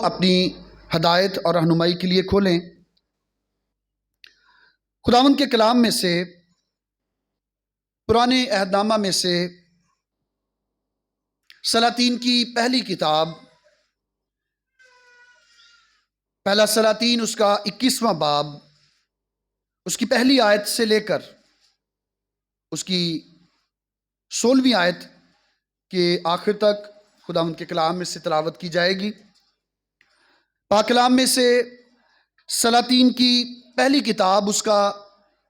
اپنی ہدایت اور رہنمائی کے لیے کھولیں۔ خداوند کے کلام میں سے، پرانے عہد نامہ میں سے، سلاطین کی پہلی کتاب، پہلا سلاطین اس کا 21واں باب، اس کی پہلی آیت سے لے کر اس کی 16ویں آیت کے آخر تک خداوند کے کلام میں سے تلاوت کی جائے گی۔ پاک کلام میں سے سلاطین کی پہلی کتاب، اس کا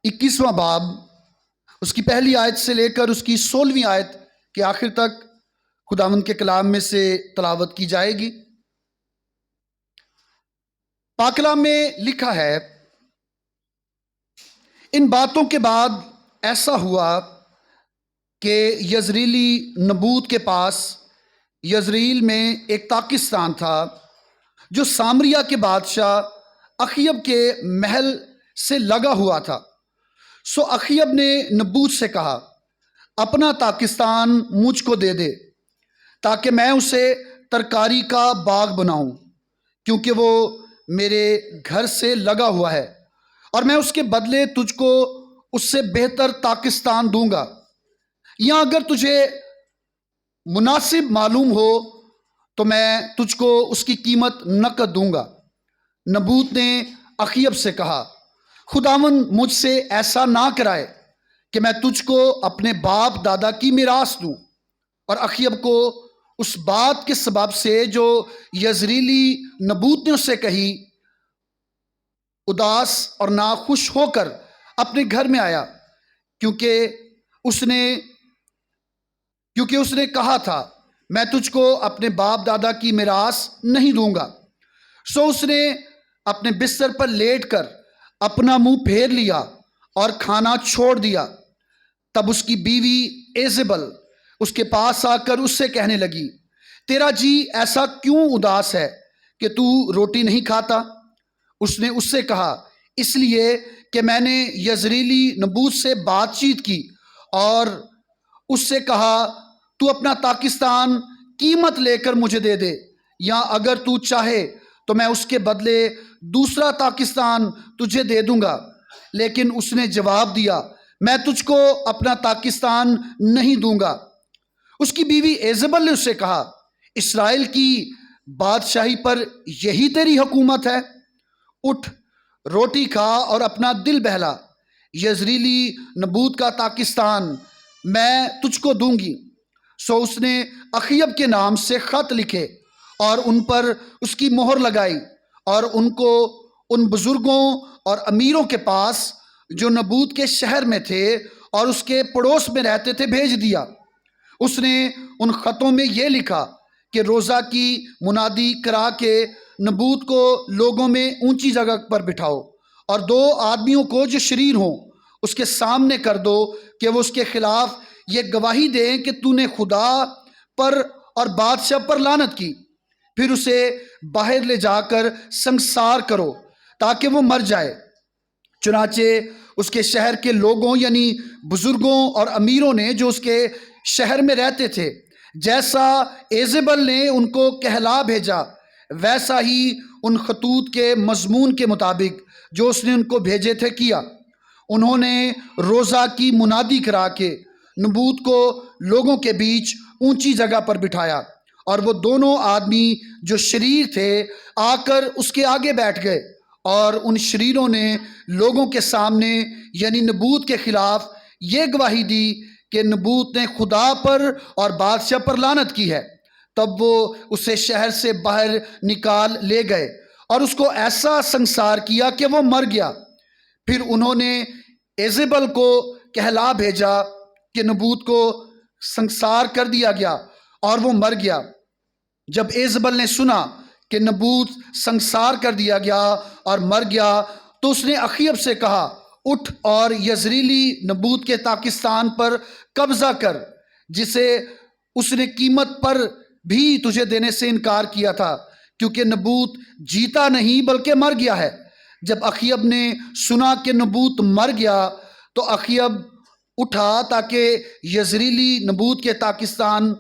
21واں باب، اس کی پہلی آیت سے لے کر اس کی 16ویں آیت کے آخر تک خداوند کے کلام میں سے تلاوت کی جائے گی۔ پاک کلام میں لکھا ہے، ان باتوں کے بعد ایسا ہوا کہ یزریلی نبوت کے پاس یزریل میں ایک پاکستان تھا جو سامریہ کے بادشاہ اخیب کے محل سے لگا ہوا تھا۔ سو اخیب نے نبوت سے کہا، اپنا پاکستان مجھ کو دے دے تاکہ میں اسے ترکاری کا باغ بناؤں، کیونکہ وہ میرے گھر سے لگا ہوا ہے، اور میں اس کے بدلے تجھ کو اس سے بہتر پاکستان دوں گا، یا اگر تجھے مناسب معلوم ہو تو میں تجھ کو اس کی قیمت نقد دوں گا۔ نبوت نے اخیب سے کہا، خداوند مجھ سے ایسا نہ کرائے کہ میں تجھ کو اپنے باپ دادا کی میراث دوں۔ اور اخیب کو اس بات کے سبب سے جو یزریلی نبوت نے اس سے کہی، اداس اور ناخوش ہو کر اپنے گھر میں آیا، کیونکہ اس نے کہا تھا، میں تجھ کو اپنے باپ دادا کی میراث نہیں دوں گا۔ سو اس نے اپنے بستر پر لیٹ کر اپنا منہ پھیر لیا اور کھانا چھوڑ دیا۔ تب اس کی بیوی ایزبل اس کے پاس آ کر اس سے کہنے لگی، تیرا جی ایسا کیوں اداس ہے کہ تو روٹی نہیں کھاتا؟ اس نے اس سے کہا، اس لیے کہ میں نے یزریلی نبوت سے بات چیت کی اور اس سے کہا، تو اپنا پاکستان قیمت لے کر مجھے دے دے، یا اگر تو چاہے تو میں اس کے بدلے دوسرا پاکستان تجھے دے دوں گا۔ لیکن اس نے جواب دیا، میں تجھ کو اپنا پاکستان نہیں دوں گا۔ اس کی بیوی ایزبل نے اس سے کہا، اسرائیل کی بادشاہی پر یہی تیری حکومت ہے؟ اٹھ، روٹی کھا اور اپنا دل بہلا، یزریلی نبوت کا پاکستان میں تجھ کو دوں گی۔ سو اس نے اخیب کے نام سے خط لکھے اور ان پر اس کی مہر لگائی، اور ان کو ان بزرگوں اور امیروں کے پاس جو نبوت کے شہر میں تھے اور اس کے پڑوس میں رہتے تھے بھیج دیا۔ اس نے ان خطوں میں یہ لکھا کہ روزہ کی منادی کرا کے نبوت کو لوگوں میں اونچی جگہ پر بٹھاؤ، اور دو آدمیوں کو جو شریر ہوں اس کے سامنے کر دو کہ وہ اس کے خلاف یہ گواہی دیں کہ تو نے خدا پر اور بادشاہ پر لعنت کی، پھر اسے باہر لے جا کر سنسار کرو تاکہ وہ مر جائے۔ چنانچہ اس کے شہر کے لوگوں یعنی بزرگوں اور امیروں نے جو اس کے شہر میں رہتے تھے، جیسا ایزبل نے ان کو کہلا بھیجا، ویسا ہی ان خطوط کے مضمون کے مطابق جو اس نے ان کو بھیجے تھے کیا۔ انہوں نے روزہ کی منادی کرا کے نبوت کو لوگوں کے بیچ اونچی جگہ پر بٹھایا، اور وہ دونوں آدمی جو شریر تھے آ کر اس کے آگے بیٹھ گئے، اور ان شریروں نے لوگوں کے سامنے یعنی نبوت کے خلاف یہ گواہی دی کہ نبوت نے خدا پر اور بادشاہ پر لعنت کی ہے۔ تب وہ اسے شہر سے باہر نکال لے گئے اور اس کو ایسا سنسار کیا کہ وہ مر گیا۔ پھر انہوں نے ایزبل کو کہلا بھیجا کہ نبوت کو سنسار کر دیا گیا اور وہ مر گیا۔ جب ایزبل نے سنا کہ نبوت سنسار کر دیا گیا اور مر گیا، تو اس نے اخیب سے کہا، اٹھ اور یزریلی نبوت کے پاکستان پر قبضہ کر، جسے اس نے قیمت پر بھی تجھے دینے سے انکار کیا تھا، کیونکہ نبوت جیتا نہیں بلکہ مر گیا ہے۔ جب اخیب نے سنا کہ نبوت مر گیا تو اخیب اٹھا تاکہ یزریلی نبوت کے پاکستان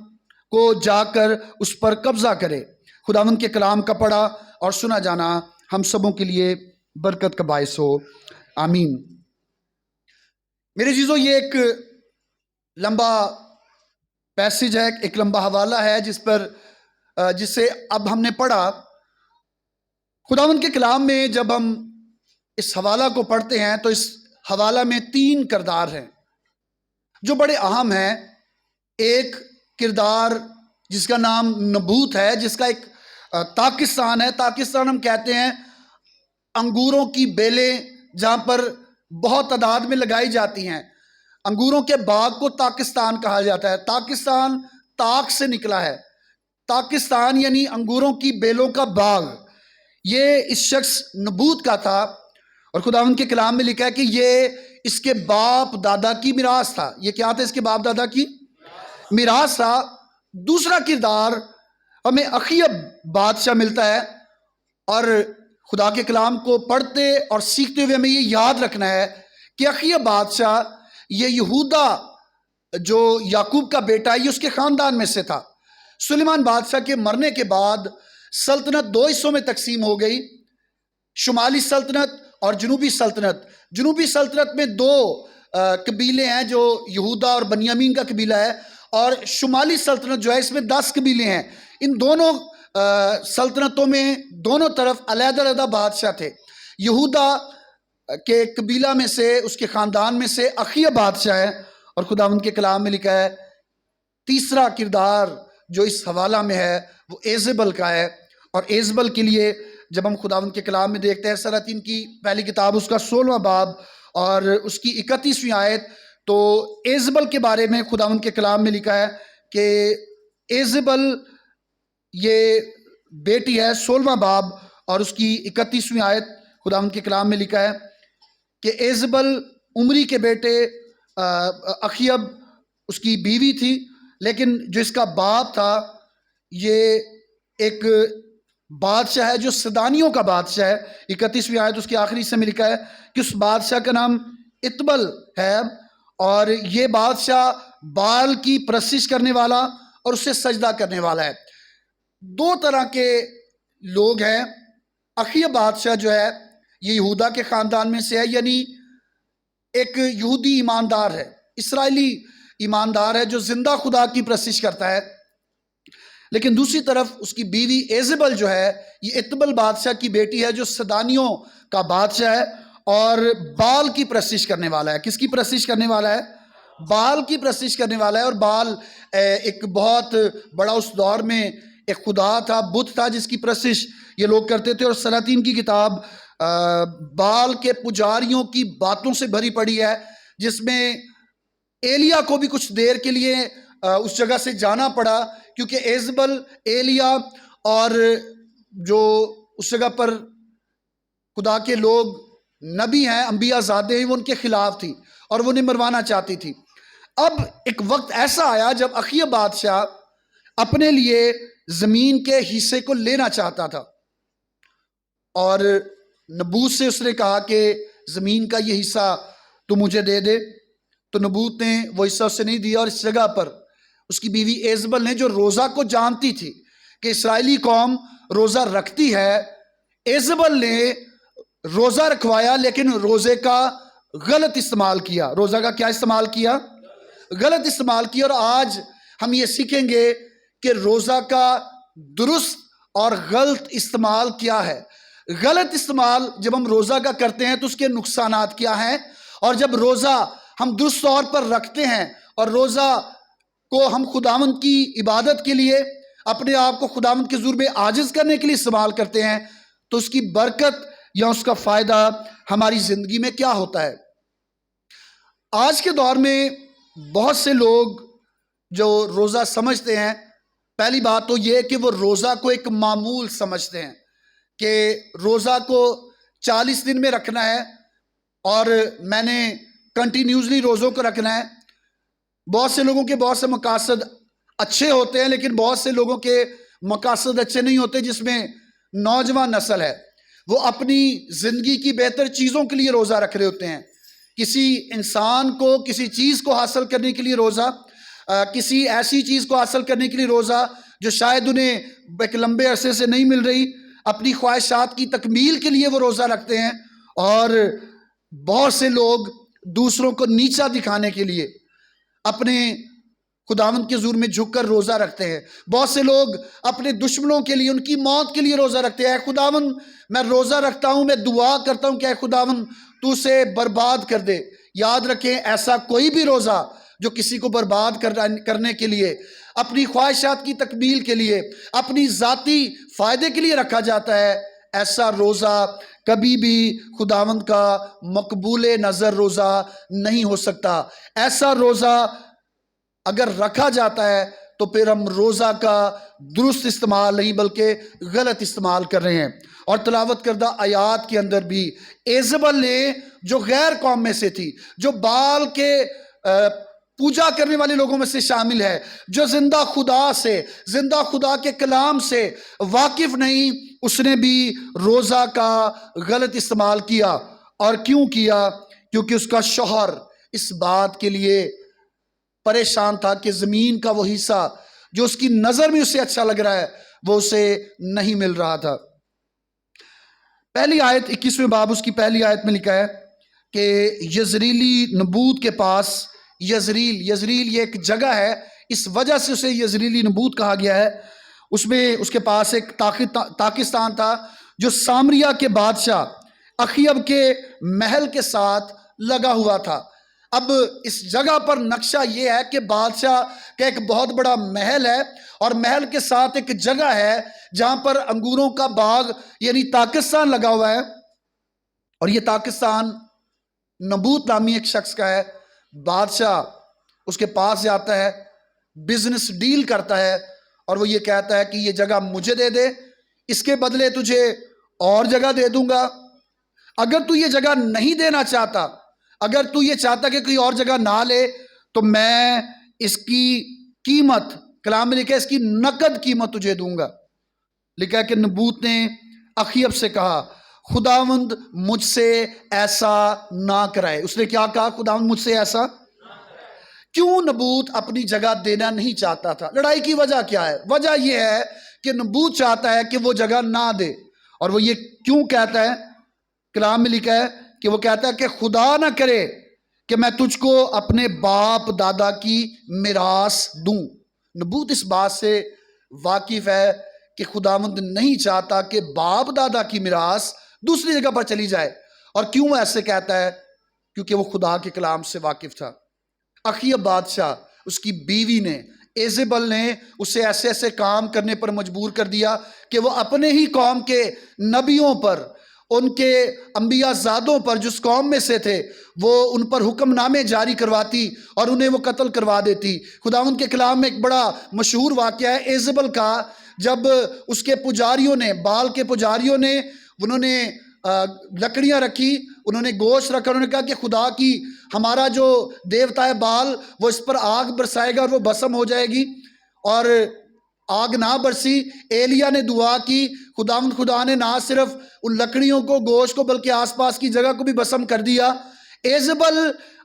کو جا کر اس پر قبضہ کرے۔ خداوند کے کلام کا پڑھا اور سنا جانا ہم سبوں کے لیے برکت کا باعث ہو، آمین۔ میرے عزیزو، یہ ایک لمبا پیسج ہے، ایک لمبا حوالہ ہے جسے اب ہم نے پڑھا۔ خداوند کے کلام میں جب ہم اس حوالہ کو پڑھتے ہیں تو اس حوالہ میں 3 کردار ہیں جو بڑے اہم ہیں۔ ایک کردار جس کا نام نبوت ہے، جس کا ایک تاکستان ہے۔ تاکستان ہم کہتے ہیں انگوروں کی بیلیں جہاں پر بہت تعداد میں لگائی جاتی ہیں۔ انگوروں کے باغ کو تاکستان کہا جاتا ہے۔ تاکستان تاک سے نکلا ہے۔ تاکستان یعنی انگوروں کی بیلوں کا باغ۔ یہ اس شخص نبوت کا تھا، اور خداوند کے کلام میں لکھا ہے کہ یہ اس کے باپ دادا کی میراث تھا۔ یہ کیا تھا؟ اس کے باپ دادا کی میراث تھا۔ دوسرا کردار ہمیں اخیب بادشاہ ملتا ہے، اور خدا کے کلام کو پڑھتے اور سیکھتے ہوئے ہمیں یہ یاد رکھنا ہے کہ اخیب بادشاہ یہ یہودا جو یعقوب کا بیٹا ہے، یہ اس کے خاندان میں سے تھا۔ سلیمان بادشاہ کے مرنے کے بعد سلطنت 2 حصوں میں تقسیم ہو گئی، شمالی سلطنت اور جنوبی سلطنت۔ جنوبی سلطنت میں 2 قبیلے ہیں جو یہودا اور بنیامین کا قبیلہ ہے، اور شمالی سلطنت جو ہے اس میں 10 قبیلے ہیں۔ ان دونوں سلطنتوں میں دونوں طرف علیحدہ علیحدہ بادشاہ تھے۔ یہودا کے قبیلہ میں سے، اس کے خاندان میں سے اخیب بادشاہ ہے، اور خداوند کے کلام میں لکھا ہے تیسرا کردار جو اس حوالہ میں ہے وہ ایزبل کا ہے۔ اور ایزبل کے لیے جب ہم خداوند کے کلام میں دیکھتے ہیں سلاطین کی پہلی کتاب اس کا 16واں باب اور اس کی 31ویں آیت، تو ایزبل کے بارے میں خداوند کے کلام میں لکھا ہے کہ ایزبل یہ بیٹی ہے۔ 16واں باب اور اس کی 31ویں آیت خداوند کے کلام میں لکھا ہے کہ ایزبل عمری کے بیٹے اخیب اس کی بیوی تھی، لیکن جو اس کا باپ تھا یہ ایک بادشاہ ہے جو سدانیوں کا بادشاہ ہے۔ 31ویں آیت اس کے آخری حصے میں لکھا ہے کہ اس بادشاہ کا نام اتبل ہے، اور یہ بادشاہ بال کی پرستش کرنے والا اور اسے سجدہ کرنے والا ہے۔ 2 طرح کے لوگ ہیں۔ اخیب بادشاہ جو ہے یہ یہودا کے خاندان میں سے ہے، یعنی ایک یہودی ایماندار ہے، اسرائیلی ایماندار ہے جو زندہ خدا کی پرستش کرتا ہے۔ لیکن دوسری طرف اس کی بیوی ایزبل جو ہے یہ اتبل بادشاہ کی بیٹی ہے جو سدانیوں کا بادشاہ ہے اور بال کی پرستش کرنے والا ہے۔ کس کی پرستش کرنے والا ہے؟ بال کی پرستش کرنے والا ہے۔ اور بال ایک بہت بڑا اس دور میں ایک خدا تھا، بت تھا جس کی پرستش یہ لوگ کرتے تھے۔ اور سلاطین کی کتاب بال کے پجاریوں کی باتوں سے بھری پڑی ہے، جس میں ایلیا کو بھی کچھ دیر کے لیے اس جگہ سے جانا پڑا، کیونکہ ایزبل، ایلیا اور جو اس جگہ پر خدا کے لوگ نبی ہیں، انبیاء زادے ہیں، وہ ان کے خلاف تھی اور وہ انہیں مروانا چاہتی تھی۔ اب ایک وقت ایسا آیا جب اخیب بادشاہ اپنے لیے زمین کے حصے کو لینا چاہتا تھا، اور نبوت سے اس نے کہا کہ زمین کا یہ حصہ تو مجھے دے دے۔ تو نبوت نے وہ حصہ اسے نہیں دیا، اور اس جگہ پر اس کی بیوی ایزبل نے، جو روزہ کو جانتی تھی کہ اسرائیلی قوم روزہ رکھتی ہے، ایزبل نے روزہ رکھوایا، لیکن روزے کا غلط استعمال کیا۔ روزہ کا کیا استعمال کیا؟ غلط استعمال کیا۔ اور آج ہم یہ سیکھیں گے کہ روزہ کا درست اور غلط استعمال کیا ہے۔ غلط استعمال جب ہم روزہ کا کرتے ہیں تو اس کے نقصانات کیا ہیں، اور جب روزہ ہم درست طور پر رکھتے ہیں اور روزہ کو ہم خداوند کی عبادت کے لیے، اپنے آپ کو خداوند کے حضور میں عاجز کرنے کے لیے استعمال کرتے ہیں، تو اس کی برکت یا اس کا فائدہ ہماری زندگی میں کیا ہوتا ہے۔ آج کے دور میں بہت سے لوگ جو روزہ سمجھتے ہیں، پہلی بات تو یہ کہ وہ روزہ کو ایک معمول سمجھتے ہیں کہ روزہ کو 40 دن میں رکھنا ہے اور میں نے کنٹینیوسلی روزوں کو رکھنا ہے۔ بہت سے لوگوں کے بہت سے مقاصد اچھے ہوتے ہیں، لیکن بہت سے لوگوں کے مقاصد اچھے نہیں ہوتے، جس میں نوجوان نسل ہے وہ اپنی زندگی کی بہتر چیزوں کے لیے روزہ رکھ رہے ہوتے ہیں۔ کسی انسان کو کسی چیز کو حاصل کرنے کے لیے روزہ، کسی ایسی چیز کو حاصل کرنے کے لیے روزہ جو شاید انہیں ایک لمبے عرصے سے نہیں مل رہی، اپنی خواہشات کی تکمیل کے لیے وہ روزہ رکھتے ہیں، اور بہت سے لوگ دوسروں کو نیچا دکھانے کے لیے اپنے خداوند کے حضور میں جھک کر روزہ رکھتے ہیں۔ بہت سے لوگ اپنے دشمنوں کے لیے، ان کی موت کے لیے روزہ رکھتے ہیں۔ اے خداوند میں روزہ رکھتا ہوں، میں دعا کرتا ہوں کہ اے خداوند تو اسے برباد کر دے۔ یاد رکھیں، ایسا کوئی بھی روزہ جو کسی کو برباد کرنے کے لیے، اپنی خواہشات کی تکمیل کے لیے، اپنی ذاتی فائدے کے لیے رکھا جاتا ہے، ایسا روزہ کبھی بھی خداوند کا مقبول نظر روزہ نہیں ہو سکتا۔ ایسا روزہ اگر رکھا جاتا ہے تو پھر ہم روزہ کا درست استعمال نہیں بلکہ غلط استعمال کر رہے ہیں۔ اور تلاوت کردہ آیات کے اندر بھی ایزبل نے، جو غیر قوم میں سے تھی، جو بال کے پوجا کرنے والے لوگوں میں سے شامل ہے، جو زندہ خدا کے کلام سے واقف نہیں، اس نے بھی روزہ کا غلط استعمال کیا۔ اور کیوں کیا؟ کیونکہ اس کا شوہر اس بات کے لیے پریشان تھا کہ زمین کا وہ حصہ جو اس کی نظر میں اسے اچھا لگ رہا ہے وہ اسے نہیں مل رہا تھا۔ پہلی آیت 21ویں باب اس کی پہلی آیت میں لکھا ہے کہ یزریلی نبوت کے پاس، یزریل یہ ایک جگہ ہے، اس وجہ سے اسے یزریلی نبوت کہا گیا ہے۔ اس میں اس کے پاس ایک تاکستان تھا جو سامریہ کے بادشاہ اخیب کے محل کے ساتھ لگا ہوا تھا۔ اب اس جگہ پر نقشہ یہ ہے کہ بادشاہ کا ایک بہت بڑا محل ہے، اور محل کے ساتھ ایک جگہ ہے جہاں پر انگوروں کا باغ یعنی تاکستان لگا ہوا ہے، اور یہ تاکستان نبوت نامی ایک شخص کا ہے۔ بادشاہ اس کے پاس جاتا ہے، بزنس ڈیل کرتا ہے، اور وہ یہ کہتا ہے کہ یہ جگہ مجھے دے دے، اس کے بدلے تجھے اور جگہ دے دوں گا۔ اگر تو یہ جگہ نہیں دینا چاہتا، اگر تو یہ چاہتا کہ کوئی اور جگہ نہ لے، تو میں اس کی قیمت، کلام میں لکھا ہے اس کی نقد قیمت تجھے دوں گا۔ لکھا ہے کہ نبوت نے اخیب سے کہا خداوند مجھ سے ایسا نہ کرائے۔ اس نے کیا کہا؟ خداوند مجھ سے ایسا۔ کیوں نبوت اپنی جگہ دینا نہیں چاہتا تھا؟ لڑائی کی وجہ کیا ہے؟ وجہ یہ ہے کہ نبوت چاہتا ہے کہ وہ جگہ نہ دے۔ اور وہ یہ کیوں کہتا ہے؟ کلام میں لکھا ہے کہ وہ کہتا ہے کہ خدا نہ کرے کہ میں تجھ کو اپنے باپ دادا کی میراث دوں۔ نبوت اس بات سے واقف ہے کہ خداوند نہیں چاہتا کہ باپ دادا کی میراث دوسری جگہ پر چلی جائے۔ اور کیوں ایسے کہتا ہے؟ کیونکہ وہ خدا کے کلام سے واقف تھا۔ اخیب بادشاہ، اس کی بیوی نے، ایزبل نے اسے ایسے ایسے کام کرنے پر مجبور کر دیا کہ وہ اپنے ہی قوم کے نبیوں پر، ان کے انبیاء زادوں پر جس قوم میں سے تھے، وہ ان پر حکم نامے جاری کرواتی اور انہیں وہ قتل کروا دیتی۔ خداوند کے کلام میں ایک بڑا مشہور واقعہ ہے ایزبل کا، جب اس کے پجاریوں نے، بال کے پجاریوں نے، انہوں نے لکڑیاں رکھی، انہوں نے گوشت رکھا، انہوں نے کہا کہ خدا کی، ہمارا جو دیوتا ہے بال، وہ اس پر آگ برسائے گا اور وہ بھسم ہو جائے گی، اور آگ نہ برسی۔ ایلیا نے دعا کی، خدا نے نہ صرف ان لکڑیوں کو، گوشت کو، بلکہ آس پاس کی جگہ کو بھی بھسم کر دیا۔ ایزبل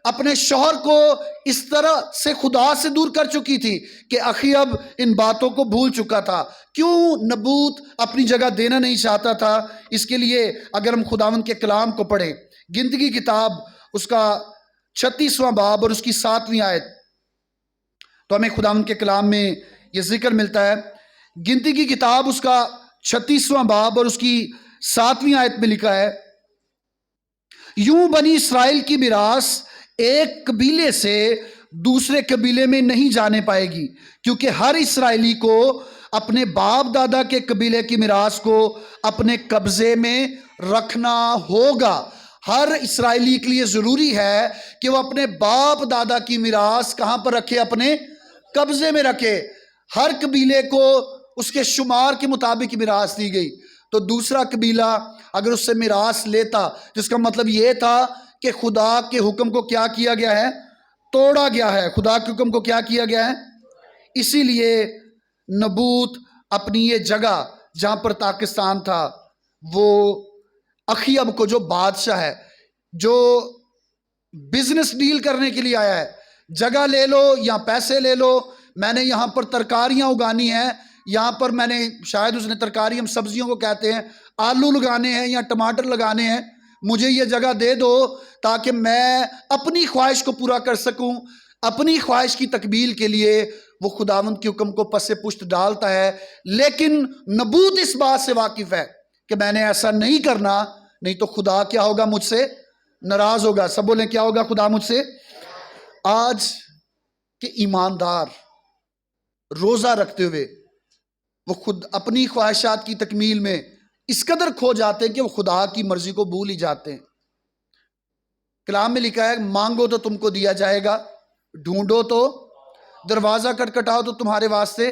اپنے شوہر کو اس طرح سے خدا سے دور کر چکی تھی کہ اخیب ان باتوں کو بھول چکا تھا۔ کیوں نبوت اپنی جگہ دینا نہیں چاہتا تھا؟ اس کے لیے اگر ہم خداوند کے کلام کو پڑھیں، گنتی کی کتاب اس کا 36واں باب اور اس کی 7ویں آیت، تو ہمیں خداوند کے کلام میں یہ ذکر ملتا ہے۔ گنتی کی کتاب اس کا 36واں باب اور اس کی 7ویں آیت میں لکھا ہے، یوں بنی اسرائیل کی میراث ایک قبیلے سے دوسرے قبیلے میں نہیں جانے پائے گی، کیونکہ ہر اسرائیلی کو اپنے باپ دادا کے قبیلے کی میراث کو اپنے قبضے میں رکھنا ہوگا۔ ہر اسرائیلی کے لیے ضروری ہے کہ وہ اپنے باپ دادا کی میراث کہاں پر رکھے؟ اپنے قبضے میں رکھے۔ ہر قبیلے کو اس کے شمار کے مطابق میراث دی گئی، تو دوسرا قبیلہ اگر اس سے میراث لیتا، جس کا مطلب یہ تھا کہ خدا کے حکم کو کیا کیا گیا ہے؟ توڑا گیا ہے۔ خدا کے حکم کو کیا کیا گیا ہے؟ اسی لیے نبوت اپنی یہ جگہ جہاں پر پاکستان تھا، وہ اخیب کو، جو بادشاہ ہے، جو بزنس ڈیل کرنے کے لیے آیا ہے، جگہ لے لو یا پیسے لے لو، میں نے یہاں پر ترکاریاں اگانی ہیں، یہاں پر میں نے شاید اس نے ترکاری، ہم سبزیوں کو کہتے ہیں، آلو لگانے ہیں یا ٹماٹر لگانے ہیں، مجھے یہ جگہ دے دو تاکہ میں اپنی خواہش کو پورا کر سکوں۔ اپنی خواہش کی تکمیل کے لیے وہ خداوند کے حکم کو پس پشت ڈالتا ہے، لیکن نبوت اس بات سے واقف ہے کہ میں نے ایسا نہیں کرنا، نہیں تو خدا کیا ہوگا؟ مجھ سے ناراض ہوگا۔ سب بولیں کیا ہوگا؟ خدا مجھ سے۔ آج کے ایماندار روزہ رکھتے ہوئے وہ خود اپنی خواہشات کی تکمیل میں اس قدر کھو جاتے ہیں کہ وہ خدا کی مرضی کو بھول ہی جاتے ہیں۔ کلام میں لکھا ہے مانگو تو تم کو دیا جائے گا، ڈھونڈو تو، دروازہ کٹکھٹاؤ تو تمہارے واسطے۔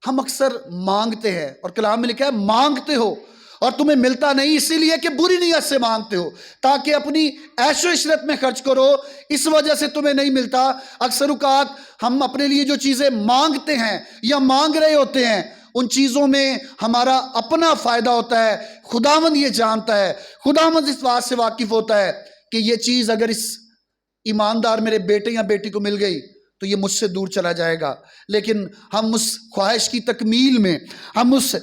ہم اکثر مانگتے ہیں اور کلام میں لکھا ہے مانگتے ہو اور تمہیں ملتا نہیں، اسی لیے کہ بری نیت سے مانگتے ہو تاکہ اپنی عیش و عشرت میں خرچ کرو، اس وجہ سے تمہیں نہیں ملتا۔ اکثر اوقات ہم اپنے لیے جو چیزیں مانگتے ہیں یا مانگ رہے ہوتے ہیں، ان چیزوں میں ہمارا اپنا فائدہ ہوتا ہے۔ خداوند یہ جانتا ہے، خداوند اس بات سے واقف ہوتا ہے کہ یہ چیز اگر اس ایماندار میرے بیٹے یا بیٹی کو مل گئی تو یہ مجھ سے دور چلا جائے گا، لیکن ہم اس خواہش کی تکمیل میں، ہم اس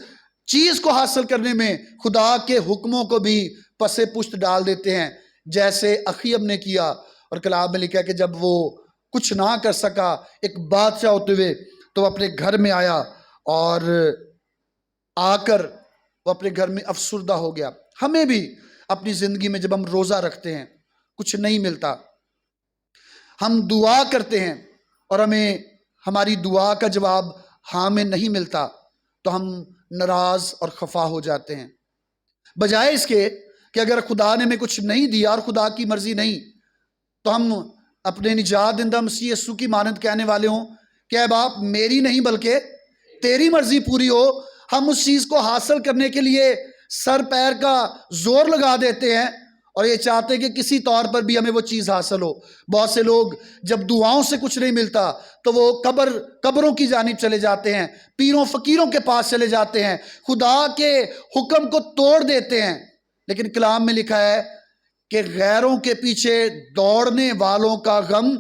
چیز کو حاصل کرنے میں خدا کے حکموں کو بھی پس پشت ڈال دیتے ہیں، جیسے اخیب نے کیا۔ اور کلام میں لکھا ہے کہ جب وہ کچھ نہ کر سکا ایک بادشاہ ہوتے ہوئے تو وہ اپنے گھر میں آیا اور آ کر وہ اپنے گھر میں افسردہ ہو گیا۔ ہمیں بھی اپنی زندگی میں جب ہم روزہ رکھتے ہیں کچھ نہیں ملتا، ہم دعا کرتے ہیں اور ہمیں ہماری دعا کا جواب ہاں میں نہیں ملتا تو ہم ناراض اور خفا ہو جاتے ہیں، بجائے اس کے کہ اگر خدا نے ہمیں کچھ نہیں دیا اور خدا کی مرضی نہیں تو ہم اپنے نجات دہندہ مسیح یسوع کی مانند کہنے والے ہوں کہ اے باپ میری نہیں بلکہ تیری مرضی پوری ہو۔ ہم اس چیز کو حاصل کرنے کے لیے سر پیر کا زور لگا دیتے ہیں اور یہ چاہتے ہیں کہ کسی طور پر بھی ہمیں وہ چیز حاصل ہو۔ بہت سے لوگ جب دعاؤں سے کچھ نہیں ملتا تو وہ قبروں کی جانب چلے جاتے ہیں، پیروں فقیروں کے پاس چلے جاتے ہیں، خدا کے حکم کو توڑ دیتے ہیں۔ لیکن کلام میں لکھا ہے کہ غیروں کے پیچھے دوڑنے والوں کا غم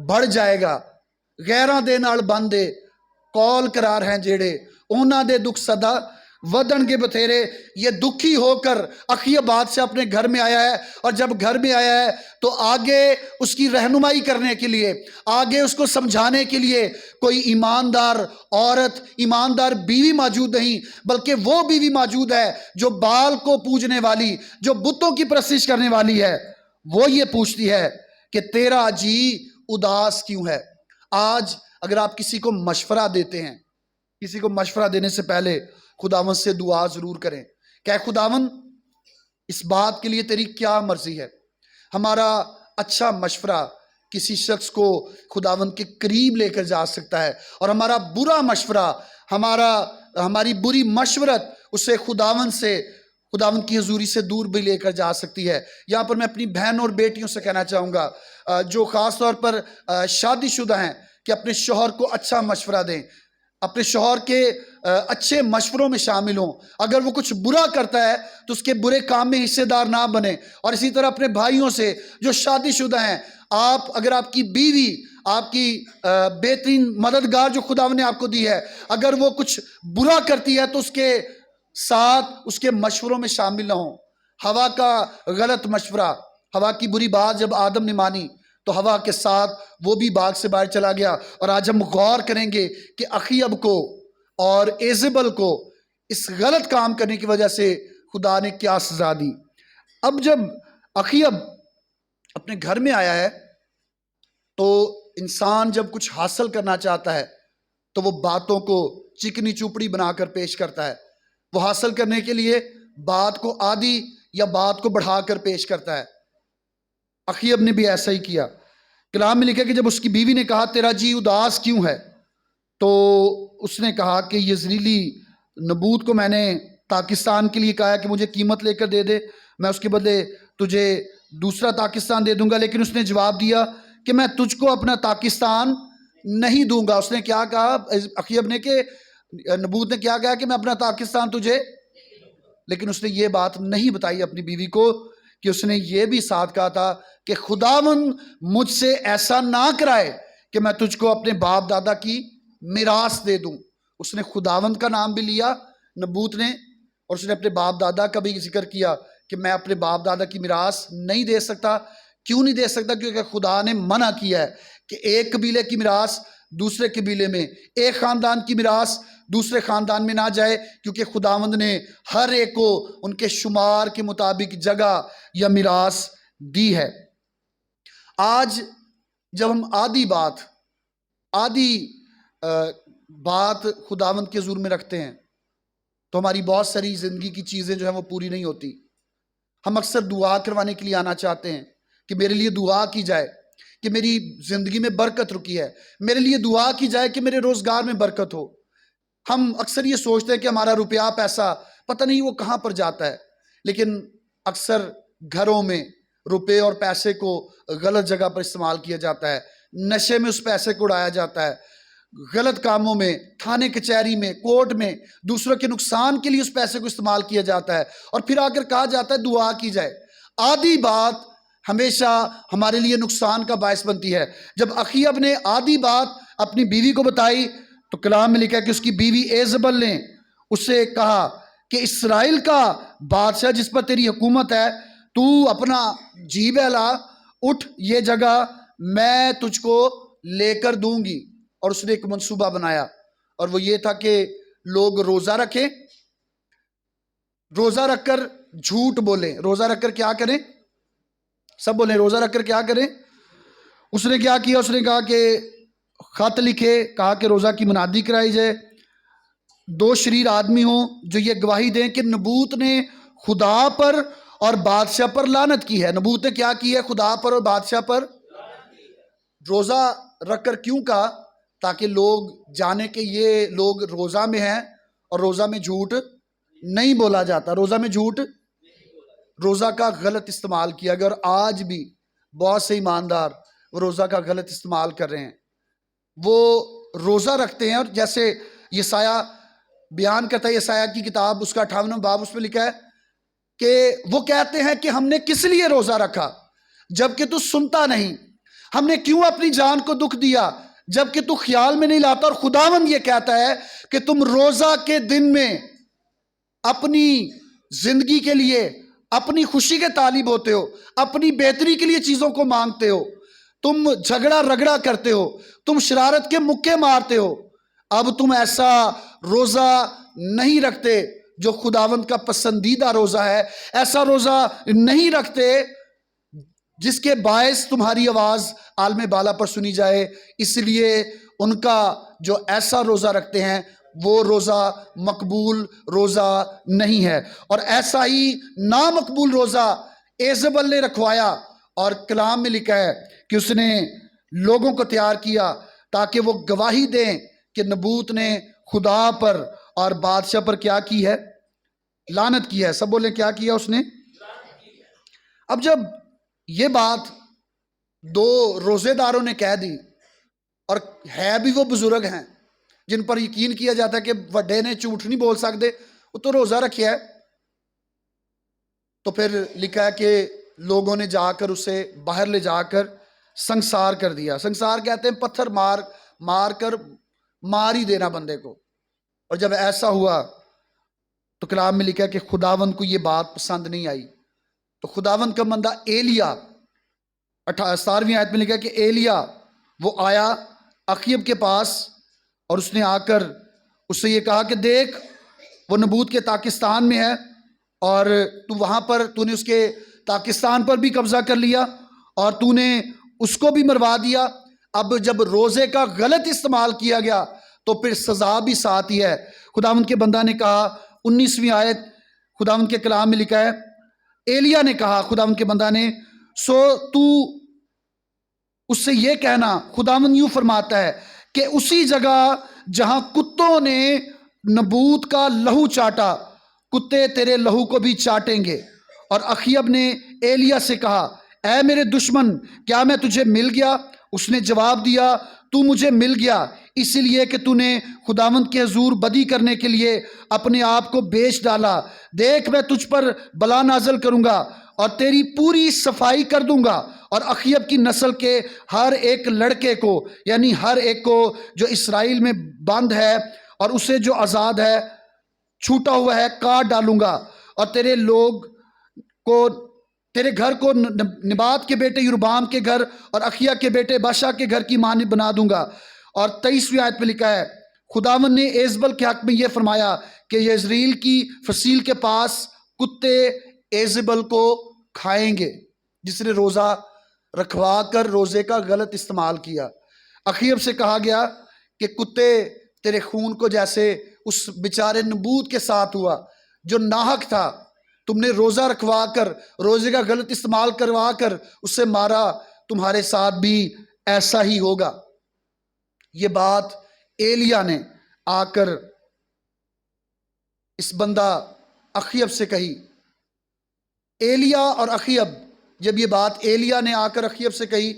بڑھ جائے گا۔ غیراں دے نال بندے کول قرار ہیں جیڑے، انہاں دے دکھ صدا ودن کے بتھیرے۔ یہ دکھی ہو کر اخیب بادشاہ اپنے گھر میں آیا ہے، اور جب گھر میں آیا ہے تو آگے اس کی رہنمائی کرنے کے لیے، آگے اس کو سمجھانے کے لیے کوئی ایماندار عورت، ایماندار بیوی موجود نہیں، بلکہ وہ بیوی موجود ہے جو بال کو پوجنے والی، جو بتوں کی پرستش کرنے والی ہے۔ وہ یہ پوچھتی ہے کہ تیرا جی اداس کیوں ہے؟ آج اگر آپ کسی کو مشورہ دیتے ہیں، کسی کو مشورہ دینے سے پہلے خداوند سے دعا ضرور کریں کہ اے خداوند اس بات کے لیے تیری کیا مرضی ہے۔ ہمارا اچھا مشورہ کسی شخص کو خداوند کے قریب لے کر جا سکتا ہے، اور ہمارا برا مشورہ، ہماری بری مشورت اسے خداوند کی حضوری سے دور بھی لے کر جا سکتی ہے۔ یہاں پر میں اپنی بہن اور بیٹیوں سے کہنا چاہوں گا جو خاص طور پر شادی شدہ ہیں کہ اپنے شوہر کو اچھا مشورہ دیں، اپنے شوہر کے اچھے مشوروں میں شامل ہوں۔ اگر وہ کچھ برا کرتا ہے تو اس کے برے کام میں حصے دار نہ بنیں۔ اور اسی طرح اپنے بھائیوں سے جو شادی شدہ ہیں، اگر آپ کی بیوی، آپ کی بہترین مددگار جو خداوند نے آپ کو دی ہے، اگر وہ کچھ برا کرتی ہے تو اس کے ساتھ اس کے مشوروں میں شامل نہ ہوں۔ ہوا کا غلط مشورہ، ہوا کی بری بات جب آدم نے مانی تو ہوا کے ساتھ وہ بھی باغ سے باہر چلا گیا۔ اور آج ہم غور کریں گے کہ اخیب کو اور ایزبل کو اس غلط کام کرنے کی وجہ سے خدا نے کیا سزا دی۔ اب جب اخیب اپنے گھر میں آیا ہے تو انسان جب کچھ حاصل کرنا چاہتا ہے تو وہ باتوں کو چکنی چوپڑی بنا کر پیش کرتا ہے۔ وہ حاصل کرنے کے لیے بات کو آدھی یا بات کو بڑھا کر پیش کرتا ہے۔ اخیب نے بھی ایسا ہی کیا۔ کلام میں لکھا کہ جب اس کی بیوی نے کہا تیرا جی اداس کیوں ہے، تو اس نے کہا کہ یزریلی نبوت کو میں نے پاکستان کے لیے کہا کہ مجھے قیمت لے کر دے دے، میں اس کے بدلے تجھے دوسرا پاکستان دے دوں گا۔ لیکن اس نے جواب دیا کہ میں تجھ کو اپنا پاکستان نہیں دوں گا۔ اس نے کیا کہا اخیب نے کہ نبوت نے کیا کہا کہ میں اپنا پاکستان تجھے، لیکن اس نے یہ بات نہیں بتائی اپنی بیوی کو کہ اس نے یہ بھی ساتھ کہا تھا کہ خداوند مجھ سے ایسا نہ کرائے کہ میں تجھ کو اپنے باپ دادا کی میراث دے دوں۔ اس نے خداوند کا نام بھی لیا نبوت نے، اور اس نے اپنے باپ دادا کا بھی ذکر کیا کہ میں اپنے باپ دادا کی میراث نہیں دے سکتا۔ کیوں نہیں دے سکتا؟ کیونکہ خدا نے منع کیا ہے کہ ایک قبیلے کی میراث دوسرے قبیلے میں، ایک خاندان کی میراث دوسرے خاندان میں نہ جائے، کیونکہ خداوند نے ہر ایک کو ان کے شمار کے مطابق جگہ یا میراث دی ہے۔ آج جب ہم آدھی بات خداوند کے حضور میں رکھتے ہیں تو ہماری بہت ساری زندگی کی چیزیں جو ہیں وہ پوری نہیں ہوتی۔ ہم اکثر دعا کروانے کے لیے آنا چاہتے ہیں کہ میرے لیے دعا کی جائے کہ میری زندگی میں برکت رکی ہے، میرے لیے دعا کی جائے کہ میرے روزگار میں برکت ہو۔ ہم اکثر یہ سوچتے ہیں کہ ہمارا روپیہ پیسہ پتہ نہیں وہ کہاں پر جاتا ہے، لیکن اکثر گھروں میں روپے اور پیسے کو غلط جگہ پر استعمال کیا جاتا ہے، نشے میں اس پیسے کو اڑایا جاتا ہے، غلط کاموں میں، تھانے کچہری میں، کورٹ میں دوسروں کے نقصان کے لیے اس پیسے کو استعمال کیا جاتا ہے، اور پھر آ کر کہا جاتا ہے دعا کی جائے۔ آدھی بات ہمیشہ ہمارے لیے نقصان کا باعث بنتی ہے۔ جب اخیب نے آدھی بات اپنی بیوی کو بتائی تو کلام میں لکھا ہے کہ اس کی بیوی ایزبل نے اس سے کہا کہ اسرائیل کا بادشاہ جس پر تیری حکومت ہے، تو اپنا جی بہلا، اٹھ یہ جگہ میں تجھ کو لے کر دوں گی۔ اور اس نے ایک منصوبہ بنایا، اور وہ یہ تھا کہ لوگ روزہ رکھیں، روزہ رکھ کر جھوٹ بولیں۔ روزہ رکھ کر کیا کریں؟ سب بولیں روزہ رکھ کر کیا کریں؟ اس نے کیا کیا؟ اس نے کہا کہ خط لکھے، کہا کہ روزہ کی منادی کرائی جائے، 2 شریر آدمی ہوں جو یہ گواہی دیں کہ نبوت نے خدا پر اور بادشاہ پر لعنت کی ہے۔ نبوت نے کیا کی ہے؟ خدا پر اور بادشاہ پر۔ روزہ رکھ کر کیوں کہا؟ تاکہ لوگ جانے کہ یہ لوگ روزہ میں ہیں اور روزہ میں جھوٹ نہیں بولا جاتا، روزہ میں جھوٹ، روزہ کا غلط استعمال کیا گیا۔ اور آج بھی بہت سے ایماندار وہ روزہ کا غلط استعمال کر رہے ہیں، وہ روزہ رکھتے ہیں، اور جیسے یسایہ بیان کرتا ہے، یسایہ کی کتاب اس کا 58واں باب، اس میں لکھا ہے کہ وہ کہتے ہیں کہ ہم نے کس لیے روزہ رکھا جبکہ تو سنتا نہیں، ہم نے کیوں اپنی جان کو دکھ دیا جبکہ تو خیال میں نہیں لاتا۔ اور خداوند یہ کہتا ہے کہ تم روزہ کے دن میں اپنی زندگی کے لیے، اپنی خوشی کے طالب ہوتے ہو، اپنی بہتری کے لیے چیزوں کو مانگتے ہو، تم جھگڑا رگڑا کرتے ہو، تم شرارت کے مکے مارتے ہو۔ اب تم ایسا روزہ نہیں رکھتے جو خداوند کا پسندیدہ روزہ ہے، ایسا روزہ نہیں رکھتے جس کے باعث تمہاری آواز عالم بالا پر سنی جائے۔ اس لیے ان کا جو ایسا روزہ رکھتے ہیں وہ روزہ مقبول روزہ نہیں ہے، اور ایسا ہی نامقبول روزہ ایزبل نے رکھوایا، اور کلام میں لکھا ہے کہ اس نے لوگوں کو تیار کیا تاکہ وہ گواہی دیں کہ نبوت نے خدا پر اور بادشاہ پر کیا کی ہے؟ لعنت کی ہے۔ سب بولیں کیا کیا اس نے؟ اب جب یہ بات 2 روزے داروں نے کہہ دی، اور ہے بھی وہ بزرگ ہیں جن پر یقین کیا جاتا ہے کہ وڈے نے جھوٹ نہیں بول سکتے، وہ تو روزہ رکھیا ہے، تو پھر لکھا ہے کہ لوگوں نے جا کر اسے باہر لے جا کر سنسار کر دیا۔ سنسار کہتے ہیں پتھر مار کر مار ہی دینا بندے کو۔ اور جب ایسا ہوا تو کلام میں لکھا ہے کہ خداوند کو یہ بات پسند نہیں آئی، تو خداوند کا بندہ ایلیا، 17ویں آیت میں لکھا ہے کہ ایلیا وہ آیا اخیب کے پاس، اور اس نے آ کر اس سے یہ کہا کہ دیکھ وہ نبوت کے پاکستان میں ہے، اور تو وہاں پر تو نے اس کے پاکستان پر بھی قبضہ کر لیا اور تو نے اس کو بھی مروا دیا۔ اب جب روزے کا غلط استعمال کیا گیا تو پھر سزا بھی ساتھ ہی ہے۔ خداوند کے بندہ نے کہا، 19ویں آیت خداوند کے کلام میں لکھا ہے، ایلیا نے کہا خداوند کے بندہ نے، سو تو اس سے یہ کہنا، خداوند یوں فرماتا ہے کہ اسی جگہ جہاں کتوں نے نبوت کا لہو چاٹا، کتے تیرے لہو کو بھی چاٹیں گے۔ اور اخیب نے ایلیا سے کہا، اے میرے دشمن، کیا میں تجھے مل گیا؟ اس نے جواب دیا، تو مجھے مل گیا اس لیے کہ تو نے خداوند کے حضور بدی کرنے کے لیے اپنے آپ کو بیچ ڈالا۔ دیکھ میں تجھ پر بلا نازل کروں گا اور تیری پوری صفائی کر دوں گا، اور اخیب کی نسل کے ہر ایک لڑکے کو، یعنی ہر ایک کو جو اسرائیل میں بند ہے اور اسے جو آزاد ہے چھوٹا ہوا ہے کاٹ ڈالوں گا، اور تیرے لوگ کو تیرے گھر کو نبات کے بیٹے یربام کے گھر اور اخیا کے بیٹے باشا کے گھر کی مانند بنا دوں گا۔ اور 23ویں آیت میں لکھا ہے، خداوند نے ایزبل کے حق میں یہ فرمایا کہ یزریل کی فصیل کے پاس کتے ایزبل کو کھائیں گے، جس نے روزہ رکھوا کر روزے کا غلط استعمال کیا۔ اخیب سے کہا گیا کہ کتے تیرے خون کو جیسے اس بیچارے نبوت کے ساتھ ہوا جو ناحق تھا، تم نے روزہ رکھوا کر روزے کا غلط استعمال کروا کر اسے مارا، تمہارے ساتھ بھی ایسا ہی ہوگا۔ یہ بات ایلیا نے آ کر اس بندہ اخیب سے کہی۔ ایلیا اور اخیب، جب یہ بات ایلیا نے آ کر اخیب سے کہی،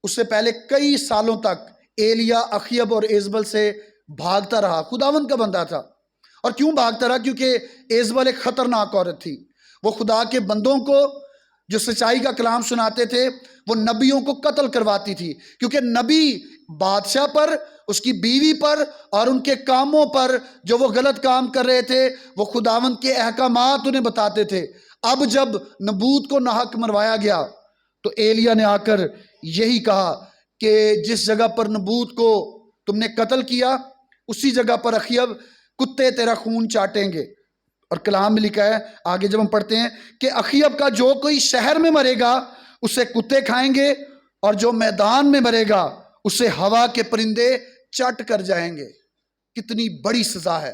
اس سے پہلے کئی سالوں تک ایلیا اخیب اور ایزبل سے بھاگتا رہا۔ خداوند کا بندہ تھا، اور کیوں بھاگتا رہا؟ کیونکہ ایزبل ایک خطرناک عورت تھی۔ وہ خدا کے بندوں کو جو سچائی کا کلام سناتے تھے، وہ نبیوں کو قتل کرواتی تھی، کیونکہ نبی بادشاہ پر، اس کی بیوی پر اور ان کے کاموں پر جو وہ غلط کام کر رہے تھے، وہ خداوند کے احکامات انہیں بتاتے تھے۔ اب جب نبوت کو ناحق مروایا گیا تو ایلیا نے آ کر یہی کہا کہ جس جگہ پر نبوت کو تم نے قتل کیا، اسی جگہ پر اخیب کتے تیرا خون چاٹیں گے۔ اور کلام میں لکھا ہے آگے جب ہم پڑھتے ہیں کہ اخیب کا جو کوئی شہر میں مرے گا اسے کتے کھائیں گے، اور جو میدان میں مرے گا اسے ہوا کے پرندے چٹ کر جائیں گے۔ کتنی بڑی سزا ہے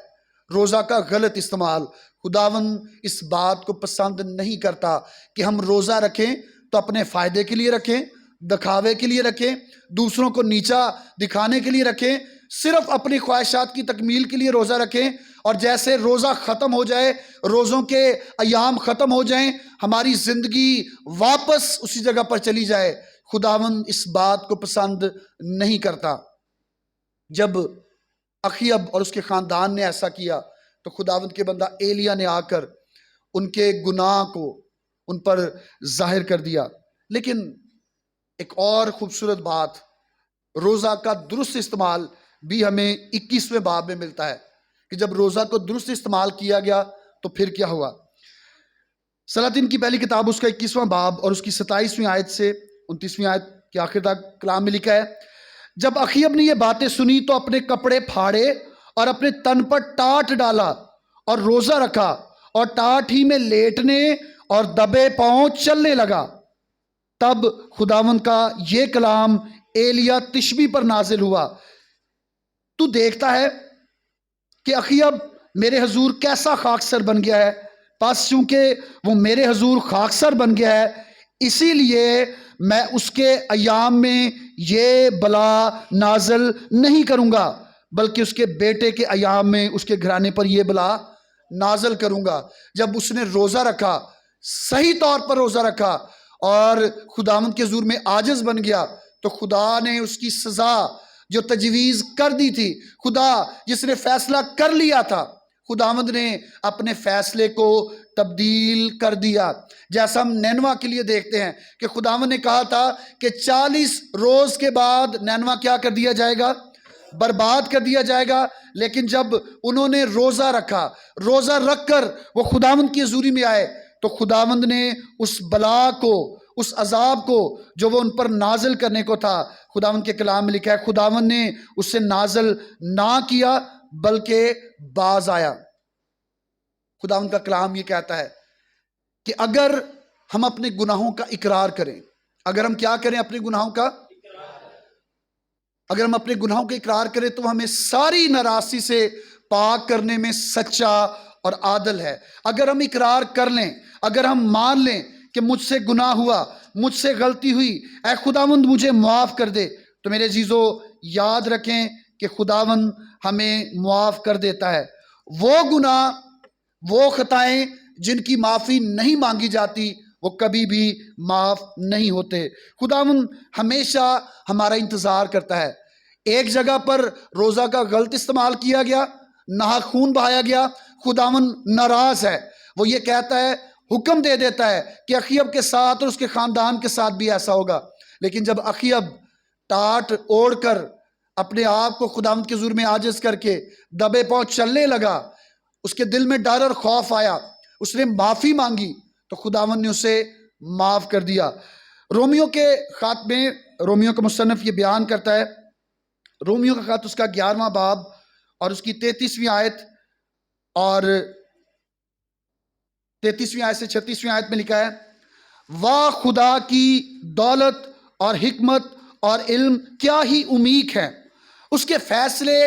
روزہ کا غلط استعمال۔ خداوند اس بات کو پسند نہیں کرتا کہ ہم روزہ رکھیں تو اپنے فائدے کے لیے رکھیں، دکھاوے کے لیے رکھیں، دوسروں کو نیچا دکھانے کے لیے رکھیں، صرف اپنی خواہشات کی تکمیل کے لیے روزہ رکھیں، اور جیسے روزہ ختم ہو جائے، روزوں کے ایام ختم ہو جائیں، ہماری زندگی واپس اسی جگہ پر چلی جائے۔ خداوند اس بات کو پسند نہیں کرتا۔ جب اخیب اور اس کے خاندان نے ایسا کیا تو خداوند کے بندہ ایلیا نے آ کر ان کے گناہ کو ان پر ظاہر کر دیا۔ لیکن ایک اور خوبصورت بات، روزہ کا درست استعمال بھی ہمیں 21ویں باب میں ملتا ہے کہ جب روزہ کو درست استعمال کیا گیا تو پھر کیا ہوا۔ سلاطین کی پہلی کتاب اس کا 21واں باب اور اس کی 27ویں آیت سے 29ویں آیت کے آخر تک کلام میں لکھا ہے، جب اخیب نے یہ باتیں سنی تو اپنے کپڑے پھاڑے اور اپنے تن پر ٹاٹ ڈالا اور روزہ رکھا، اور ٹاٹ ہی میں لیٹنے اور دبے پاؤں چلنے لگا۔ تب خداوند کا یہ کلام ایلیا تشبی پر نازل ہوا، تو دیکھتا ہے کہ اخیب میرے حضور کیسا خاکسر بن گیا ہے، پس چونکہ وہ میرے حضور خاکسر بن گیا ہے، اسی لیے میں اس کے ایام میں یہ بلا نازل نہیں کروں گا، بلکہ اس کے بیٹے کے ایام میں اس کے گھرانے پر یہ بلا نازل کروں گا۔ جب اس نے روزہ رکھا، صحیح طور پر روزہ رکھا اور خداوند کے حضور میں عاجز بن گیا، تو خدا نے اس کی سزا جو تجویز کر دی تھی، خدا جس نے فیصلہ کر لیا تھا، خداوند نے اپنے فیصلے کو تبدیل کر دیا۔ جیسا ہم نینوا کے لیے دیکھتے ہیں کہ خداوند نے کہا تھا کہ 40 روز کے بعد نینوا کیا کر دیا جائے گا؟ برباد کر دیا جائے گا۔ لیکن جب انہوں نے روزہ رکھا، روزہ رکھ کر وہ خداوند کی حضوری میں آئے، تو خداوند نے اس بلا کو، اس عذاب کو جو وہ ان پر نازل کرنے کو تھا، خداوند کے کلام میں لکھا ہے خداوند نے اسے نازل نہ کیا بلکہ باز آیا۔ خداوند کا کلام یہ کہتا ہے کہ اگر ہم اپنے گناہوں کا اقرار کریں، اگر ہم کیا کریں؟ اپنے گناہوں کا اگر ہم اپنے گناہوں کا اقرار کریں تو ہمیں ساری ناراضی سے پاک کرنے میں سچا اور عادل ہے۔ اگر ہم اقرار کر لیں، اگر ہم مان لیں کہ مجھ سے گناہ ہوا، مجھ سے غلطی ہوئی، اے خداوند مجھے معاف کر دے، تو میرے عزیزو یاد رکھیں کہ خداوند ہمیں معاف کر دیتا ہے۔ وہ گناہ، وہ خطائیں جن کی معافی نہیں مانگی جاتی، وہ کبھی بھی معاف نہیں ہوتے۔ خداوند ہمیشہ ہمارا انتظار کرتا ہے۔ ایک جگہ پر روزہ کا غلط استعمال کیا گیا، ناحق خون بہایا گیا، خداوند ناراض ہے، وہ یہ کہتا ہے، حکم دے دیتا ہے کہ اخیب کے ساتھ اور اس کے خاندان کے ساتھ بھی ایسا ہوگا۔ لیکن جب اخیب ٹاٹ اوڑھ کر اپنے آپ کو خداوند کے حضور میں عاجز کر کے دبے پاؤں چلنے لگا، اس کے دل میں ڈر اور خوف آیا، اس نے معافی مانگی تو خداوند نے اسے معاف کر دیا۔ رومیو کے خط میں رومیو کا مصنف یہ بیان کرتا ہے، رومیو کا خط اس کا 11واں باب اور اس کی 33ویں آیت اور 33ویں آیت سے 36ویں آیت میں لکھا ہے، واہ خدا کی دولت اور حکمت اور علم کیا ہی عمیق ہے، اس کے فیصلے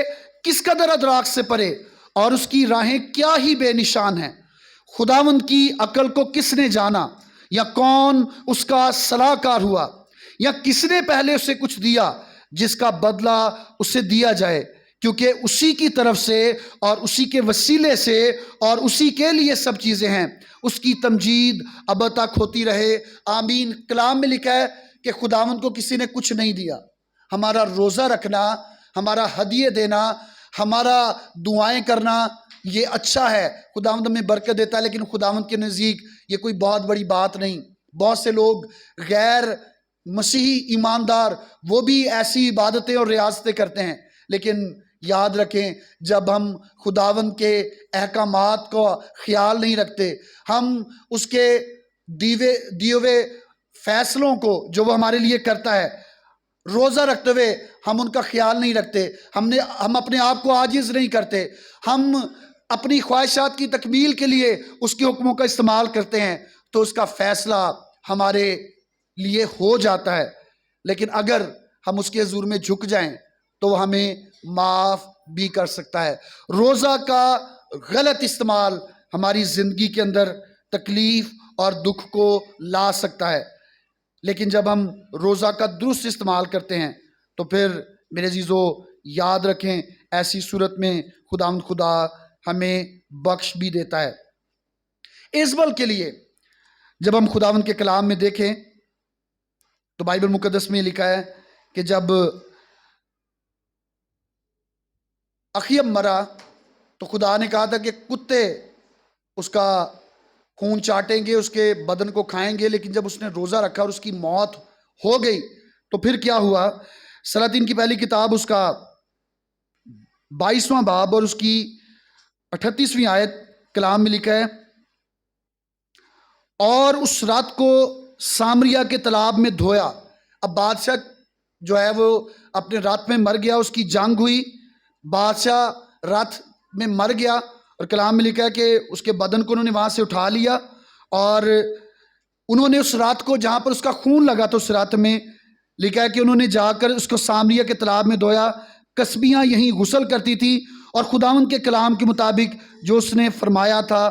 کس قدر ادراک سے پرے اور اس کی راہیں کیا ہی بے نشان ہیں۔ خداوند کی عقل کو کس نے جانا، یا کون اس کا صلاح کار ہوا، یا کس نے پہلے اسے کچھ دیا جس کا بدلہ اسے دیا جائے، کیونکہ اسی کی طرف سے اور اسی کے وسیلے سے اور اسی کے لیے سب چیزیں ہیں، اس کی تمجید اب تک ہوتی رہے، آمین۔ کلام میں لکھا ہے کہ خداوند کو کسی نے کچھ نہیں دیا۔ ہمارا روزہ رکھنا، ہمارا ہدیے دینا، ہمارا دعائیں کرنا یہ اچھا ہے، خداوند ہمیں برکت دیتا ہے، لیکن خداوند کے نزدیک یہ کوئی بہت بڑی بات نہیں۔ بہت سے لوگ غیر مسیحی ایماندار وہ بھی ایسی عبادتیں اور ریاضتیں کرتے ہیں، لیکن یاد رکھیں جب ہم خداوند کے احکامات کو خیال نہیں رکھتے، ہم اس کے دیے ہوئے فیصلوں کو جو وہ ہمارے لیے کرتا ہے، روزہ رکھتے ہوئے ہم ان کا خیال نہیں رکھتے، ہم اپنے آپ کو عاجز نہیں کرتے، ہم اپنی خواہشات کی تکمیل کے لیے اس کے حکموں کا استعمال کرتے ہیں، تو اس کا فیصلہ ہمارے لیے ہو جاتا ہے۔ لیکن اگر ہم اس کے حضور میں جھک جائیں تو وہ ہمیں معاف بھی کر سکتا ہے۔ روزہ کا غلط استعمال ہماری زندگی کے اندر تکلیف اور دکھ کو لا سکتا ہے، لیکن جب ہم روزہ کا درست استعمال کرتے ہیں تو پھر میرے عزیزو یاد رکھیں ایسی صورت میں خدا ہمیں بخش بھی دیتا ہے۔ ایزبل کے لیے جب ہم خداوند کے کلام میں دیکھیں تو بائبل مقدس میں لکھا ہے کہ جب اخیب مرا تو خدا نے کہا تھا کہ کتے اس کا خون چاٹیں گے، اس کے بدن کو کھائیں گے، لیکن جب اس نے روزہ رکھا اور اس کی موت ہو گئی تو پھر کیا ہوا؟ سلاطین کی پہلی کتاب اس کا 22واں باب اور اس کی 38ویں آیت کلام میں لکھا ہے، اور اس رات کو سامریا کے تالاب میں دھویا۔ اب بادشاہ جو ہے وہ اپنے رات میں مر گیا، اس کی جنگ ہوئی، بادشاہ رات میں مر گیا، اور کلام میں لکھا ہے کہ اس کے بدن کو انہوں نے وہاں سے اٹھا لیا، اور انہوں نے اس رات کو جہاں پر اس کا خون لگا تو اس رات میں لکھا ہے کہ انہوں نے جا کر اس کو سامریا کے تالاب میں دھویا، کسبیاں یہیں غسل کرتی تھی، اور خداوند کے کلام کے مطابق جو اس نے فرمایا تھا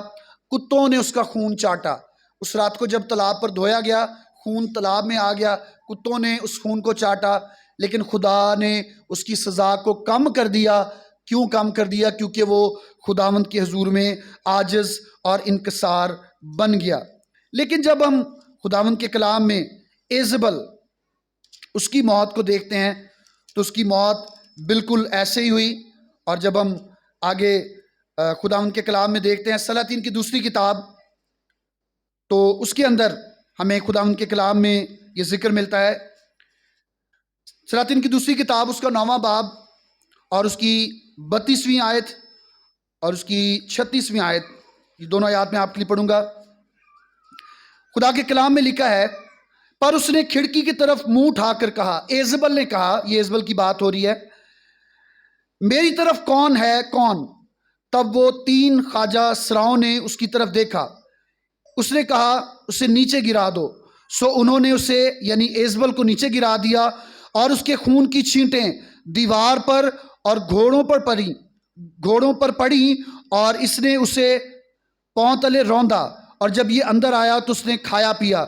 کتوں نے اس کا خون چاٹا۔ اس رات کو جب تالاب پر دھویا گیا، خون تالاب میں آ گیا، کتوں نے اس خون کو چاٹا، لیکن خدا نے اس کی سزا کو کم کر دیا۔ کیوں کم کر دیا؟ کیونکہ وہ خداوند کے حضور میں عاجز اور انکسار بن گیا۔ لیکن جب ہم خداوند کے کلام میں ایزبل اس کی موت کو دیکھتے ہیں تو اس کی موت بالکل ایسے ہی ہوئی، اور جب ہم آگے خداوند کے کلام میں دیکھتے ہیں سلاطین کی دوسری کتاب، تو اس کے اندر ہمیں خداوند کے کلام میں یہ ذکر ملتا ہے۔ سلاطین کی دوسری کتاب اس کا 9واں باب اور اس کی 32ویں آیت اور اس کی 36ویں آیت، یہ دونوں آیات میں آپ کے لیے پڑھوں گا۔ خدا کے کلام میں لکھا ہے، پر اس نے کھڑکی کی طرف منہ اٹھا کر کہا، ایزبل نے کہا، یہ ایزبل کی بات ہو رہی ہے، میری طرف کون ہے کون؟ تب وہ 3 خواجہ سراؤں نے اس کی طرف دیکھا، اس نے کہا اسے نیچے گرا دو، سو انہوں نے اسے یعنی ایزبل کو نیچے گرا دیا، اور اس کے خون کی چھینٹیں دیوار پر اور گھوڑوں پر پڑی، اور اس نے اسے پاؤں تلے روندا، اور جب یہ اندر آیا تو اس نے کھایا پیا،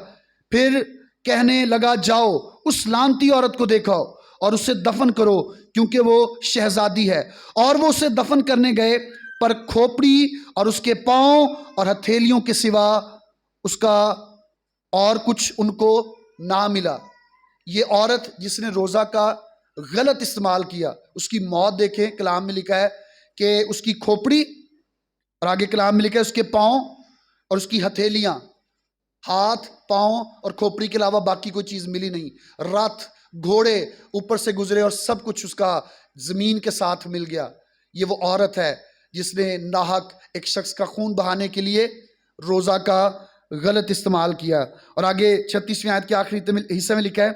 پھر کہنے لگا جاؤ اس لعنتی عورت کو دیکھو اور اسے دفن کرو کیونکہ وہ شہزادی ہے، اور وہ اسے دفن کرنے گئے، پر کھوپڑی اور اس کے پاؤں اور ہتھیلیوں کے سوا اس کا اور کچھ ان کو نہ ملا۔ یہ عورت جس نے روزہ کا غلط استعمال کیا، اس کی موت دیکھیں، کلام میں لکھا ہے کہ اس کی کھوپڑی، اور آگے کلام میں لکھا ہے اس کے پاؤں اور اس کی ہتھیلیاں، ہاتھ پاؤں اور کھوپڑی کے علاوہ باقی کوئی چیز ملی نہیں۔ رتھ گھوڑے اوپر سے گزرے اور سب کچھ اس کا زمین کے ساتھ مل گیا۔ یہ وہ عورت ہے جس نے ناحق ایک شخص کا خون بہانے کے لیے روزہ کا غلط استعمال کیا۔ اور آگے 36ویں آیت کے آخری حصے میں لکھا ہے،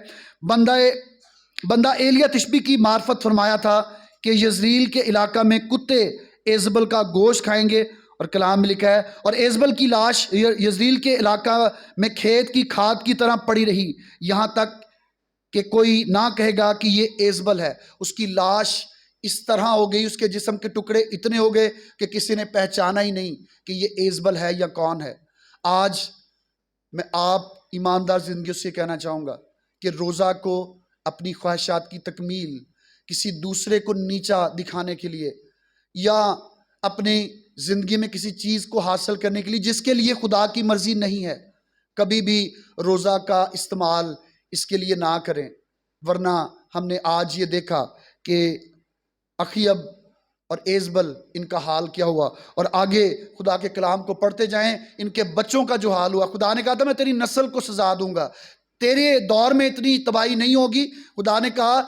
بندہ ایلیا تشبی کی معرفت فرمایا تھا کہ یزریل کے علاقہ میں کتے ایزبل کا گوشت کھائیں گے، اور کلام میں لکھا ہے اور ایزبل کی لاش یزریل کے علاقہ میں کھیت کی کھاد کی طرح پڑی رہی، یہاں تک کہ کوئی نہ کہے گا کہ یہ ایزبل ہے۔ اس کی لاش اس طرح ہو گئی، اس کے جسم کے ٹکڑے اتنے ہو گئے کہ کسی نے پہچانا ہی نہیں کہ یہ ایزبل ہے یا کون ہے۔ آج میں آپ ایماندار زندگیوں سے کہنا چاہوں گا کہ روزہ کو اپنی خواہشات کی تکمیل، کسی دوسرے کو نیچا دکھانے کے لیے، یا اپنی زندگی میں کسی چیز کو حاصل کرنے کے لیے جس کے لیے خدا کی مرضی نہیں ہے، کبھی بھی روزہ کا استعمال اس کے لیے نہ کریں۔ ورنہ ہم نے آج یہ دیکھا کہ اخیب اور ایزبل ان کا حال کیا ہوا، اور آگے خدا کے کلام کو پڑھتے جائیں ان کے بچوں کا جو حال ہوا۔ خدا نے کہا تھا میں تیری نسل کو سزا دوں گا، تیرے دور میں اتنی تباہی نہیں ہوگی۔ خدا نے کہا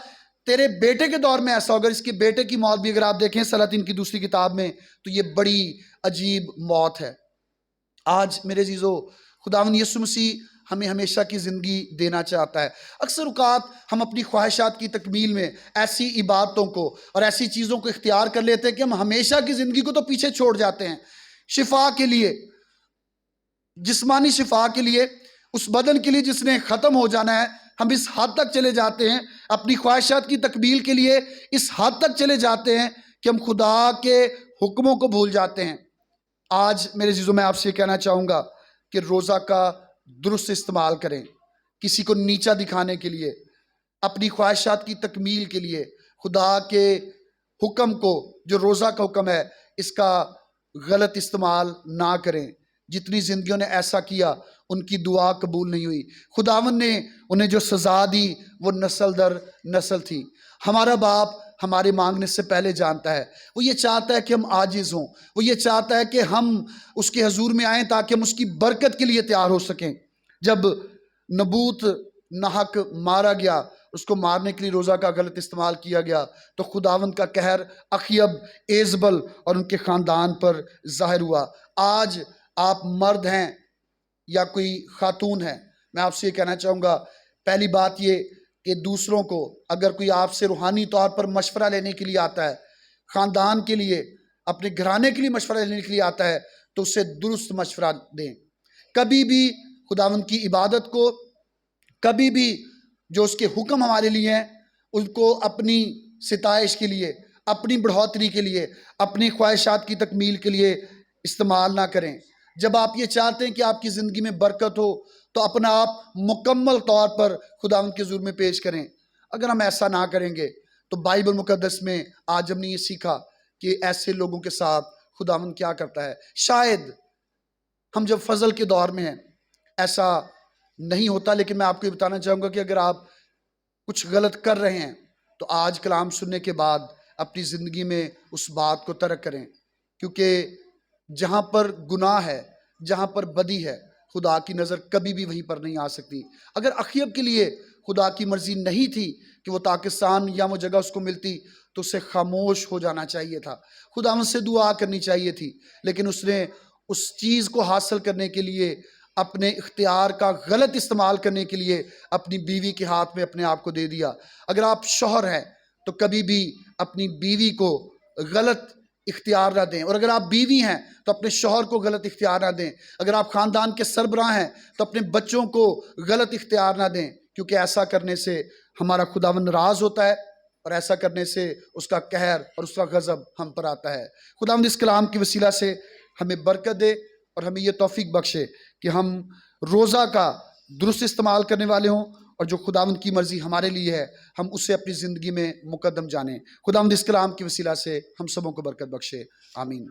تیرے بیٹے کے دور میں ایسا ہوگا۔ اس کے بیٹے کی موت بھی اگر آپ دیکھیں سلاطین کی دوسری کتاب میں تو یہ بڑی عجیب موت ہے۔ آج میرے عزیزو، خداوند یسوع مسیح ہمیں ہمیشہ کی زندگی دینا چاہتا ہے۔ اکثر اوقات ہم اپنی خواہشات کی تکمیل میں ایسی عبادتوں کو اور ایسی چیزوں کو اختیار کر لیتے ہیں کہ ہم ہمیشہ کی زندگی کو تو پیچھے چھوڑ جاتے ہیں۔ شفا کے لیے، جسمانی شفا کے لیے، اس بدن کے لیے جس نے ختم ہو جانا ہے، ہم اس حد تک چلے جاتے ہیں۔ اپنی خواہشات کی تکمیل کے لیے اس حد تک چلے جاتے ہیں کہ ہم خدا کے حکموں کو بھول جاتے ہیں۔ آج میرے عزیزو میں آپ سے کہنا چاہوں گا کہ روزہ کا درست استعمال کریں، کسی کو نیچا دکھانے کے لیے، اپنی خواہشات کی تکمیل کے لیے خدا کے حکم کو، جو روزہ کا حکم ہے، اس کا غلط استعمال نہ کریں۔ جتنی زندگیوں نے ایسا کیا ان کی دعا قبول نہیں ہوئی۔ خداوند نے انہیں جو سزا دی وہ نسل در نسل تھی۔ ہمارا باپ ہمارے مانگنے سے پہلے جانتا ہے، وہ یہ چاہتا ہے کہ ہم عاجز ہوں، وہ یہ چاہتا ہے کہ ہم اس کے حضور میں آئیں تاکہ ہم اس کی برکت کے لیے تیار ہو سکیں۔ جب نبوت ناحق مارا گیا، اس کو مارنے کے لیے روزہ کا غلط استعمال کیا گیا، تو خداوند کا قہر اخیب، ایزبل اور ان کے خاندان پر ظاہر ہوا۔ آج آپ مرد ہیں یا کوئی خاتون ہے، میں آپ سے یہ کہنا چاہوں گا، پہلی بات یہ کہ دوسروں کو اگر کوئی آپ سے روحانی طور پر مشورہ لینے کے لیے آتا ہے، خاندان کے لیے، اپنے گھرانے کے لیے مشورہ لینے کے لیے آتا ہے، تو اسے درست مشورہ دیں۔ کبھی بھی خداوند کی عبادت کو، کبھی بھی جو اس کے حکم ہمارے لیے ہیں ان کو اپنی ستائش کے لیے، اپنی بڑھوتری کے لیے، اپنی خواہشات کی تکمیل کے لیے استعمال نہ کریں۔ جب آپ یہ چاہتے ہیں کہ آپ کی زندگی میں برکت ہو تو اپنا آپ مکمل طور پر خداوند کے حضور میں پیش کریں۔ اگر ہم ایسا نہ کریں گے تو بائبل مقدس میں آج ہم نے یہ سیکھا کہ ایسے لوگوں کے ساتھ خداوند کیا کرتا ہے۔ شاید ہم جب فضل کے دور میں ہیں ایسا نہیں ہوتا، لیکن میں آپ کو یہ بتانا چاہوں گا کہ اگر آپ کچھ غلط کر رہے ہیں تو آج کلام سننے کے بعد اپنی زندگی میں اس بات کو ترک کریں، کیونکہ جہاں پر گناہ ہے، جہاں پر بدی ہے، خدا کی نظر کبھی بھی وہیں پر نہیں آ سکتی۔ اگر اخیب کے لیے خدا کی مرضی نہیں تھی کہ وہ پاکستان یا وہ جگہ اس کو ملتی تو اسے خاموش ہو جانا چاہیے تھا، خدا ان سے دعا کرنی چاہیے تھی، لیکن اس نے اس چیز کو حاصل کرنے کے لیے، اپنے اختیار کا غلط استعمال کرنے کے لیے اپنی بیوی کے ہاتھ میں اپنے آپ کو دے دیا۔ اگر آپ شوہر ہیں تو کبھی بھی اپنی بیوی کو غلط اختیار نہ دیں، اور اگر آپ بیوی ہیں تو اپنے شوہر کو غلط اختیار نہ دیں۔ اگر آپ خاندان کے سربراہ ہیں تو اپنے بچوں کو غلط اختیار نہ دیں، کیونکہ ایسا کرنے سے ہمارا خداوند ناراض ہوتا ہے، اور ایسا کرنے سے اس کا قہر اور اس کا غضب ہم پر آتا ہے۔ خداوند اس کلام کی وسیلہ سے ہمیں برکت دے اور ہمیں یہ توفیق بخشے کہ ہم روزہ کا درست استعمال کرنے والے ہوں، اور جو خداوند کی مرضی ہمارے لیے ہے ہم اسے اپنی زندگی میں مقدم جانیں۔ خداوند اس کلام کی وسیلہ سے ہم سبوں کو برکت بخشے، آمین۔